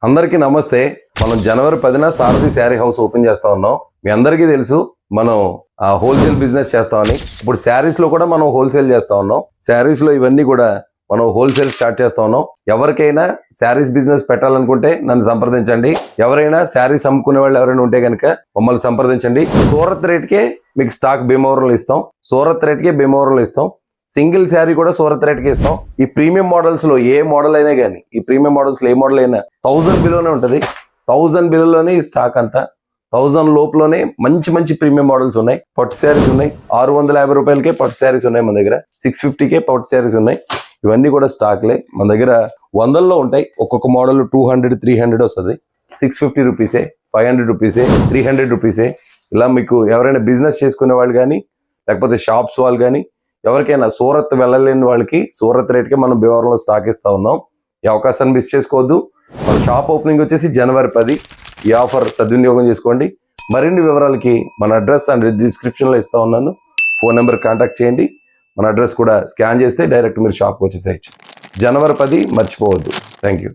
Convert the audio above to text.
అందరికీ నమస్తే. మనం జనవరి 10న సారథి శారీ హౌస్ ఓపెన్ చేస్తా ఉన్నాం. మీ అందరికీ తెలుసు మనం హోల్సేల్ బిజినెస్ చేస్తామని. ఇప్పుడు శారీస్ లో కూడా మనం హోల్సేల్ చేస్తా ఉన్నాం. శారీస్ లో ఇవన్నీ కూడా మనం హోల్సేల్ స్టార్ట్ చేస్తా ఉన్నాం. ఎవరికైనా శారీస్ బిజినెస్ పెట్టాలనుకుంటే నన్ను సంప్రదించండి. ఎవరైనా శారీస్ అమ్ముకునే వాళ్ళు ఎవరైనా ఉంటే కనుక మమ్మల్ని సంప్రదించండి. సూరత్ రేట్కే మీకు స్టాక్ భీమవరంలో ఇస్తాం. సూరత్ రేట్కే భీమవరంలో ఇస్తాం. సింగిల్ శారీ కూడా సూరత్ రేట్కి ఇస్తాం. ఈ ప్రీమియం మోడల్స్ లో ఏ మోడల్ అయినా కానీ, ఈ ప్రీమియం మోడల్స్ లో ఏ మోడల్ అయినా 1000 బిలోనే ఉంటుంది. 1000 బిలోనే ఈ స్టాక్ అంతా. 1000 లోపులోనే మంచి మంచి ప్రీమియం మోడల్స్ ఉన్నాయి. పట్టు శారీస్ ఉన్నాయి. 650 రూపాయలకే పట్టు శారీస్ ఉన్నాయి మన దగ్గర. 650కే పట్టు శారీస్ ఉన్నాయి. ఇవన్నీ కూడా స్టాక్లే. మన దగ్గర 100లో ఉంటాయి. ఒక్కొక్క మోడల్ 200, 300 వస్తుంది. 650 రూపీసే, 500 రూపీసే, 300 రూపీసే. ఇలా మీకు ఎవరైనా బిజినెస్ చేసుకునే వాళ్ళు కానీ, లేకపోతే షాప్స్ వాళ్ళు కానీ, ఎవరికైనా సూరత్ వెళ్ళలేని వాళ్ళకి సూరత్ రేట్కే మనం భీమవరంలో స్టాక్ ఇస్తా ఉన్నాం. ఈ అవకాశాన్ని మిస్ చేసుకోవద్దు. మన షాప్ ఓపెనింగ్ వచ్చేసి జనవరి 10. ఈ ఆఫర్ సద్వినియోగం చేసుకోండి. మరిన్ని వివరాలకి మన అడ్రస్ అండ్ డిస్క్రిప్షన్లో ఇస్తా ఉన్నాను. ఫోన్ నెంబర్ కాంటాక్ట్ చేయండి. మన అడ్రస్ కూడా స్కాన్ చేస్తే డైరెక్ట్ మీరు షాప్కి వచ్చేసేయచ్చు. జనవరి 10 మర్చిపోవద్దు. Thank you.